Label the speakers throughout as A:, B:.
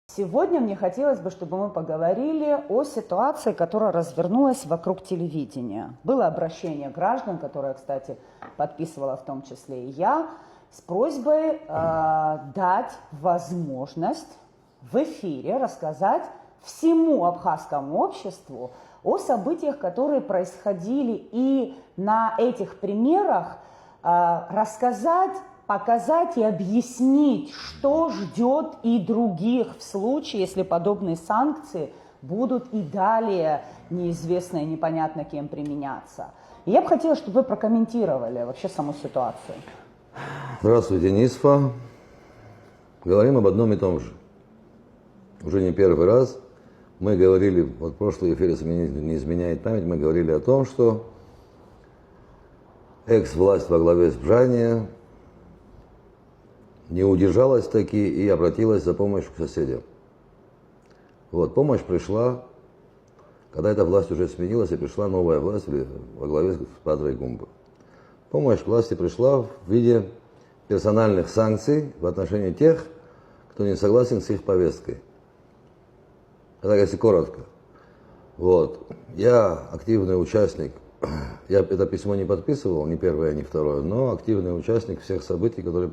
A: Сегодня мне хотелось бы, чтобы мы поговорили о ситуации, которая развернулась вокруг телевидения. Было обращение граждан, которое, кстати, подписывала в том числе и я, с просьбой дать возможность в эфире рассказать всему абхазскому обществу о событиях, которые происходили, и на этих примерах рассказать, показать и объяснить, что ждет и других в случае, если подобные санкции будут и далее неизвестно и непонятно кем применяться. И я бы хотела, чтобы вы прокомментировали вообще саму ситуацию.
B: Здравствуйте, Нисфа. Говорим об одном и том же. Уже не первый раз мы говорили, вот в прошлом эфире, если мне не изменяет память, мы говорили о том, что экс-власть во главе с Бжания не удержалась таки и обратилась за помощью к соседям. Вот, помощь пришла, когда эта власть уже сменилась, и пришла новая власть во главе с Патрой Гумбы. Помощь к власти пришла в виде персональных санкций в отношении тех, кто не согласен с их повесткой. Это если коротко. Вот. Я активный участник, я это письмо не подписывал, ни первое, ни второе, но активный участник всех событий, которые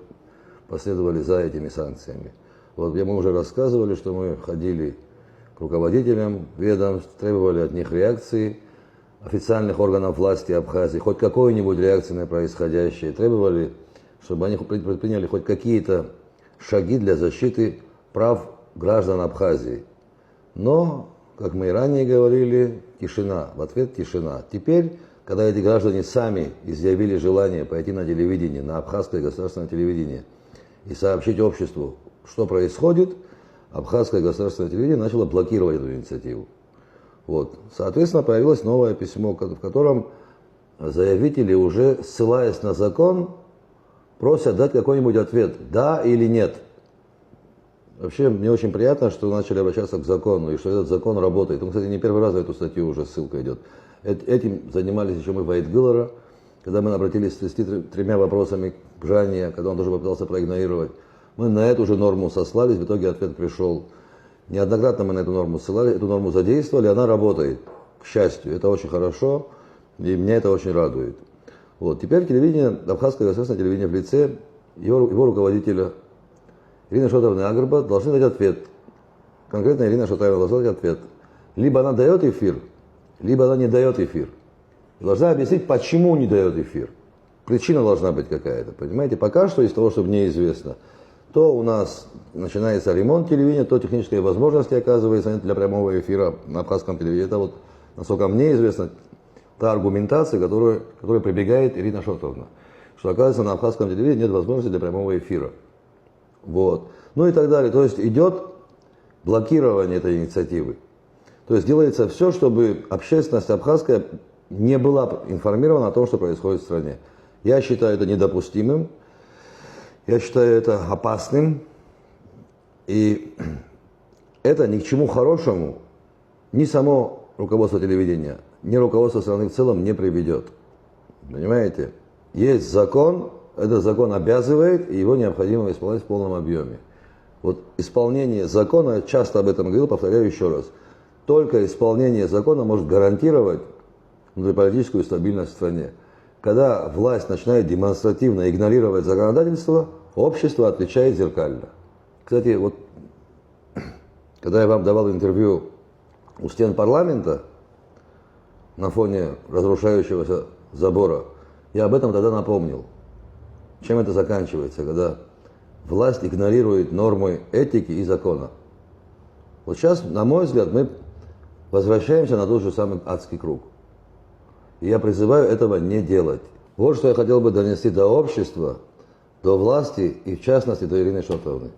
B: последовали за этими санкциями. Вот мы уже рассказывали, что мы ходили к руководителям ведомств, требовали от них реакции официальных органов власти Абхазии, хоть какой-нибудь реакции на происходящее, требовали, чтобы они предприняли хоть какие-то шаги для защиты прав граждан Абхазии. Но, как мы и ранее говорили, тишина, в ответ тишина. Теперь, когда эти граждане сами изъявили желание пойти на телевидение, на абхазское государственное телевидение, и сообщить обществу, что происходит, абхазское государственное телевидение начало блокировать эту инициативу. Вот. Соответственно, появилось новое письмо, в котором заявители, уже ссылаясь на закон, просят дать какой-нибудь ответ, да или нет. Вообще, мне очень приятно, что начали обращаться к закону, и что этот закон работает. Кстати, не первый раз на эту статью уже ссылка идет. Этим занимались еще мы в Айтгылара, когда мы обратились с 33 вопросами к Бжания, когда он тоже попытался проигнорировать. Мы на эту же норму сослались, в итоге ответ пришел. Неоднократно мы на эту норму ссылали, эту норму задействовали, она работает, к счастью. Это очень хорошо, и меня это очень радует. Вот. Теперь телевидение, абхазское государственное телевидение в лице его руководителя Ирины Шотовны Агрба должны дать ответ. Конкретно Ирина Шотовна должна дать ответ. Либо она дает эфир, либо она не дает эфир. Должна объяснить, почему не дает эфир. Причина должна быть какая-то, понимаете? Пока что из того, что мне известно, то у нас начинается ремонт телевидения, то технические возможности оказываются для прямого эфира на абхазском телевидении. Это вот, насколько мне известно, та аргументация, которой прибегает Ирина Шотовна. Что, оказывается, на абхазском телевидении нет возможности для прямого эфира. Вот. Ну и так далее. То есть идет блокирование этой инициативы. То есть делается все, чтобы общественность абхазская не была информирована о том, что происходит в стране. Я считаю это недопустимым, я считаю это опасным, и это ни к чему хорошему ни само руководство телевидения, ни руководство страны в целом не приведет. Понимаете? Есть закон, этот закон обязывает, и его необходимо исполнять в полном объеме. Вот исполнение закона, я часто об этом говорил, повторяю еще раз, только исполнение закона может гарантировать внутриполитическую стабильность в стране. Когда власть начинает демонстративно игнорировать законодательство, общество отвечает зеркально. Кстати, вот когда я вам давал интервью у стен парламента на фоне разрушающегося забора, я об этом тогда напомнил. Чем это заканчивается, когда власть игнорирует нормы этики и закона? Вот сейчас, на мой взгляд, мы возвращаемся на тот же самый адский круг. И я призываю этого не делать. Вот что я хотел бы донести до общества, до власти и в частности до Ирины Шотовны.